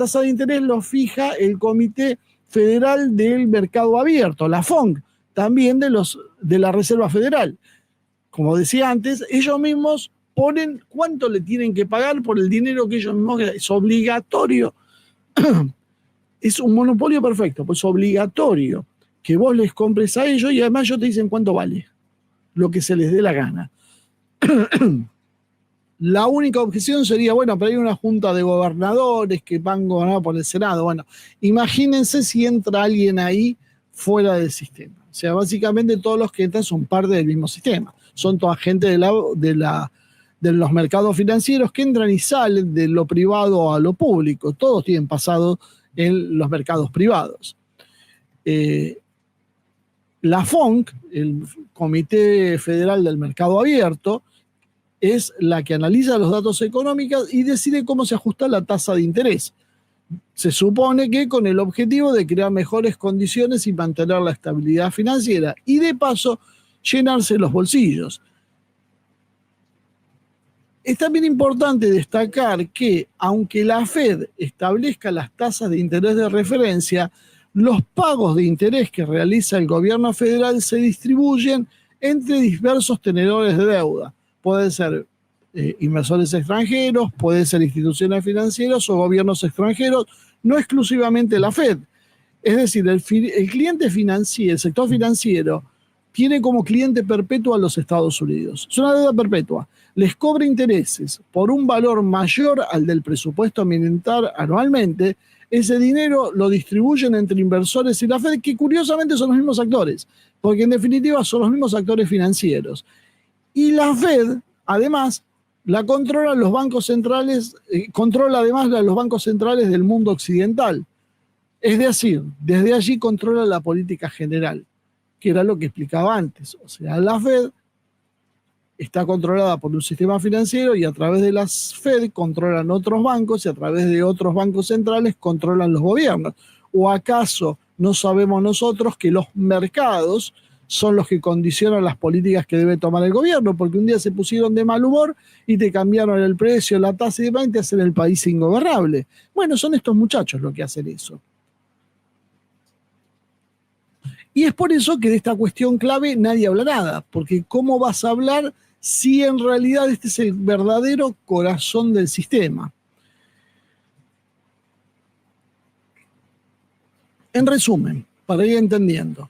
tasa de interés lo fija el Comité Federal del Mercado Abierto, la FONC, también de la Reserva Federal. Como decía antes, ellos mismos ponen cuánto le tienen que pagar por el dinero que ellos mismos, es obligatorio. Es un monopolio perfecto, pues obligatorio que vos les compres a ellos y además ellos te dicen cuánto vale, lo que se les dé la gana. La única objeción sería, bueno, pero hay una junta de gobernadores que van gobernados por el Senado. Bueno, imagínense si entra alguien ahí fuera del sistema. O sea, básicamente todos los que entran son parte del mismo sistema. Son toda gente de los mercados financieros que entran y salen de lo privado a lo público. Todos tienen pasado en los mercados privados. La FONC, el Comité Federal del Mercado Abierto, es la que analiza los datos económicos y decide cómo se ajusta la tasa de interés. Se supone que con el objetivo de crear mejores condiciones y mantener la estabilidad financiera y de paso llenarse los bolsillos. Es también importante destacar que aunque la Fed establezca las tasas de interés de referencia, los pagos de interés que realiza el gobierno federal se distribuyen entre diversos tenedores de deuda. Pueden ser inversores extranjeros, pueden ser instituciones financieras o gobiernos extranjeros, no exclusivamente la Fed. Es decir, el cliente financiero, el sector financiero, tiene como cliente perpetuo a los Estados Unidos. Es una deuda perpetua. Les cobra intereses por un valor mayor al del presupuesto militar anualmente. Ese dinero lo distribuyen entre inversores y la Fed, que curiosamente son los mismos actores, porque en definitiva son los mismos actores financieros. Y la Fed, además, la controla los bancos centrales, controla además los bancos centrales del mundo occidental. Es decir, desde allí controla la política general, que era lo que explicaba antes. O sea, la Fed está controlada por un sistema financiero y a través de las Fed controlan otros bancos y a través de otros bancos centrales controlan los gobiernos. ¿O acaso no sabemos nosotros que los mercados son los que condicionan las políticas que debe tomar el gobierno? Porque un día se pusieron de mal humor y te cambiaron el precio, la tasa y demás y te hacen el país ingobernable. Bueno, son estos muchachos los que hacen eso. Y es por eso que de esta cuestión clave nadie habla nada, porque ¿cómo vas a hablar si en realidad este es el verdadero corazón del sistema? En resumen, para ir entendiendo,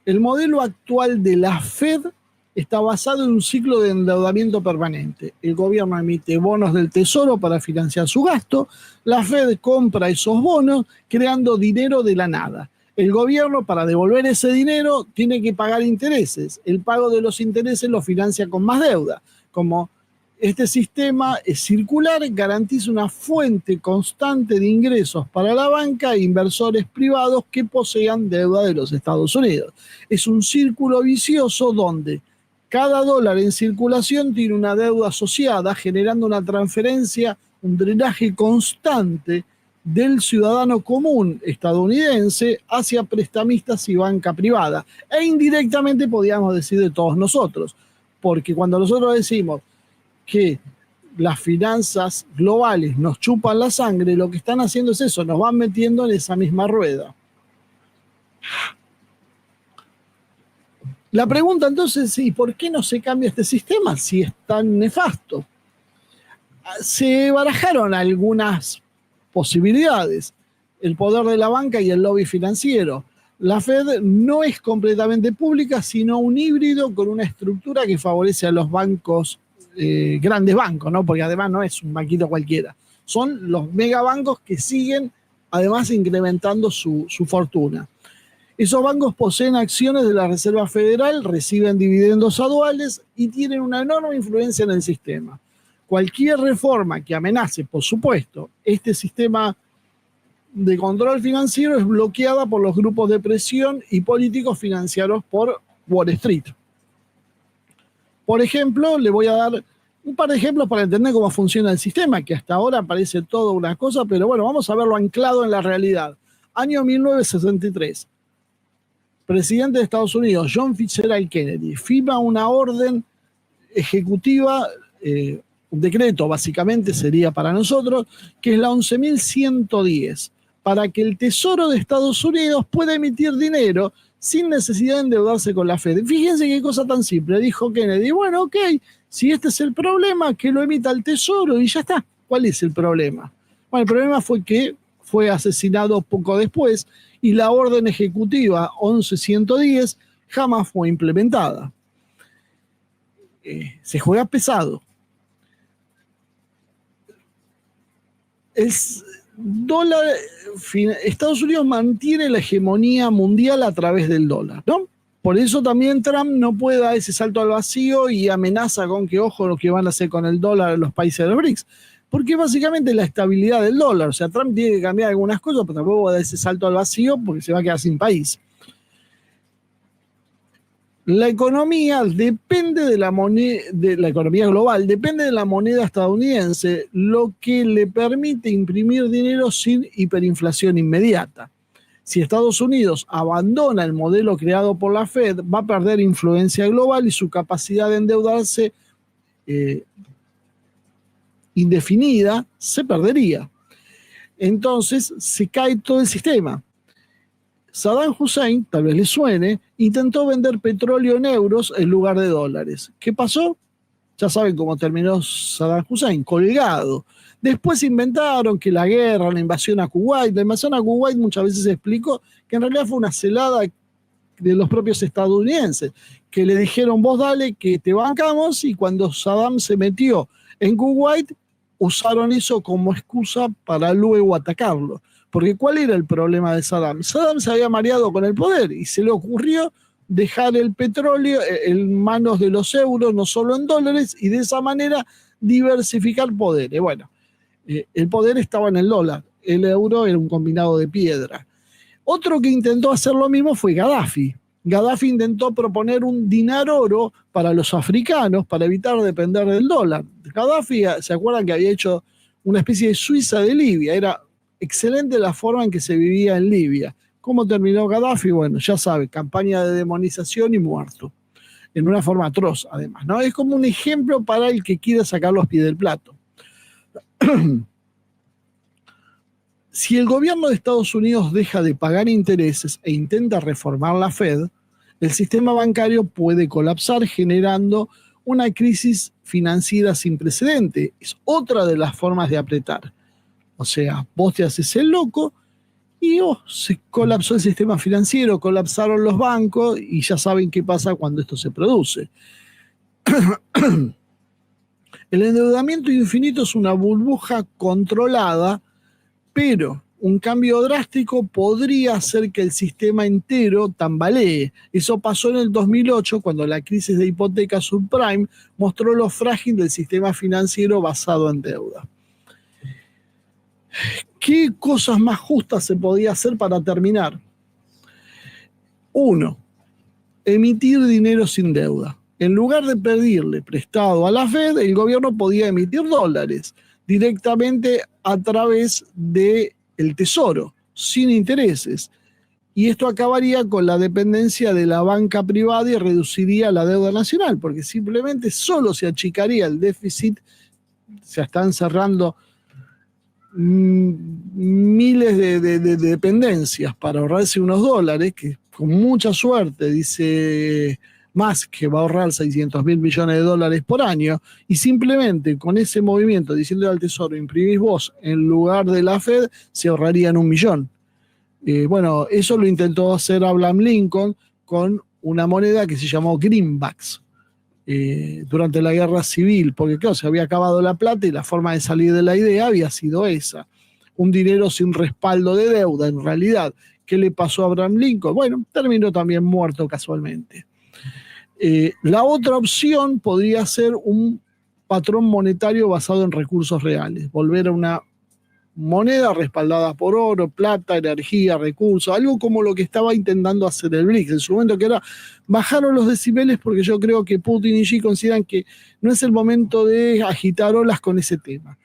el modelo actual de la Fed está basado en un ciclo de endeudamiento permanente. El gobierno emite bonos del Tesoro para financiar su gasto, la Fed compra esos bonos creando dinero de la nada. El gobierno, para devolver ese dinero, tiene que pagar intereses. El pago de los intereses lo financia con más deuda. Como este sistema es circular, garantiza una fuente constante de ingresos para la banca e inversores privados que posean deuda de los Estados Unidos. Es un círculo vicioso donde cada dólar en circulación tiene una deuda asociada, generando una transferencia, un drenaje constante del ciudadano común estadounidense hacia prestamistas y banca privada. E indirectamente podríamos decir de todos nosotros, porque cuando nosotros decimos que las finanzas globales nos chupan la sangre, lo que están haciendo es eso, nos van metiendo en esa misma rueda. La pregunta entonces es, ¿y por qué no se cambia este sistema si es tan nefasto? Se barajaron algunas posibilidades, el poder de la banca y el lobby financiero. La Fed no es completamente pública, sino un híbrido con una estructura que favorece a los bancos, grandes bancos, ¿no? Porque además no es un banquito cualquiera. Son los megabancos que siguen además incrementando su fortuna. Esos bancos poseen acciones de la Reserva Federal, reciben dividendos anuales y tienen una enorme influencia en el sistema. Cualquier reforma que amenace, por supuesto, este sistema de control financiero es bloqueada por los grupos de presión y políticos financiados por Wall Street. Por ejemplo, le voy a dar un par de ejemplos para entender cómo funciona el sistema, que hasta ahora parece todo una cosa, pero bueno, vamos a verlo anclado en la realidad. Año 1963. Presidente de Estados Unidos, John Fitzgerald Kennedy, firma una orden ejecutiva un decreto básicamente sería para nosotros, que es la 11.110, para que el Tesoro de Estados Unidos pueda emitir dinero sin necesidad de endeudarse con la Fed. Fíjense qué cosa tan simple, dijo Kennedy, bueno, ok, si este es el problema, que lo emita el Tesoro y ya está. ¿Cuál es el problema? Bueno, el problema fue que fue asesinado poco después y la orden ejecutiva 11.110 jamás fue implementada. Se juega pesado. Estados Unidos mantiene la hegemonía mundial a través del dólar, ¿no? Por eso también Trump no puede dar ese salto al vacío y amenaza con que, ojo, lo que van a hacer con el dólar en los países de los BRICS. Porque básicamente la estabilidad del dólar. O sea, Trump tiene que cambiar algunas cosas, pero tampoco va a dar ese salto al vacío porque se va a quedar sin país. La economía depende de la moneda, la economía global depende de la moneda estadounidense, lo que le permite imprimir dinero sin hiperinflación inmediata. Si Estados Unidos abandona el modelo creado por la Fed, va a perder influencia global y su capacidad de endeudarse indefinida se perdería. Entonces se cae todo el sistema. Saddam Hussein, tal vez les suene, intentó vender petróleo en euros en lugar de dólares. ¿Qué pasó? Ya saben cómo terminó Saddam Hussein, colgado. Después inventaron que la guerra, la invasión a Kuwait, muchas veces se explicó que en realidad fue una celada de los propios estadounidenses, que le dijeron, vos dale, que te bancamos, y cuando Saddam se metió en Kuwait, usaron eso como excusa para luego atacarlo. Porque ¿cuál era el problema de Saddam? Saddam se había mareado con el poder y se le ocurrió dejar el petróleo en manos de los euros, no solo en dólares, y de esa manera diversificar poderes. Bueno, el poder estaba en el dólar, el euro era un combinado de piedra. Otro que intentó hacer lo mismo fue Gaddafi. Gaddafi intentó proponer un dinar oro para los africanos para evitar depender del dólar. Gaddafi, ¿se acuerdan que había hecho una especie de Suiza de Libia? Era excelente la forma en que se vivía en Libia. ¿Cómo terminó Gaddafi? Bueno, ya sabe, campaña de demonización y muerto. En una forma atroz, además, ¿no? Es como un ejemplo para el que quiera sacar los pies del plato. Si el gobierno de Estados Unidos deja de pagar intereses e intenta reformar la Fed, el sistema bancario puede colapsar generando una crisis financiera sin precedente. Es otra de las formas de apretar. O sea, vos te haces el loco y se colapsó el sistema financiero, colapsaron los bancos y ya saben qué pasa cuando esto se produce. El endeudamiento infinito es una burbuja controlada, pero un cambio drástico podría hacer que el sistema entero tambalee. Eso pasó en el 2008 cuando la crisis de hipoteca subprime mostró lo frágil del sistema financiero basado en deuda. ¿Qué cosas más justas se podía hacer para terminar? 1. Emitir dinero sin deuda. En lugar de pedirle prestado a la Fed, el gobierno podía emitir dólares directamente a través del Tesoro, sin intereses. Y esto acabaría con la dependencia de la banca privada y reduciría la deuda nacional, porque simplemente solo se achicaría el déficit. Se están cerrando miles de dependencias para ahorrarse unos dólares, que con mucha suerte dice Musk que va a ahorrar 600.000 millones de dólares por año, y simplemente con ese movimiento diciendo al Tesoro, imprimís vos en lugar de la Fed, se ahorrarían 1 millón. Bueno, eso lo intentó hacer Abraham Lincoln con una moneda que se llamó greenbacks durante la guerra civil, porque claro, se había acabado la plata y la forma de salir de la idea había sido esa, un dinero sin respaldo de deuda en realidad. ¿Qué le pasó a Abraham Lincoln? Bueno, terminó también muerto casualmente. La otra opción podría ser un patrón monetario basado en recursos reales, volver a una moneda respaldada por oro, plata, energía, recursos, algo como lo que estaba intentando hacer el BRICS en su momento, que era bajaron los decibeles, porque yo creo que Putin y Xi consideran que no es el momento de agitar olas con ese tema.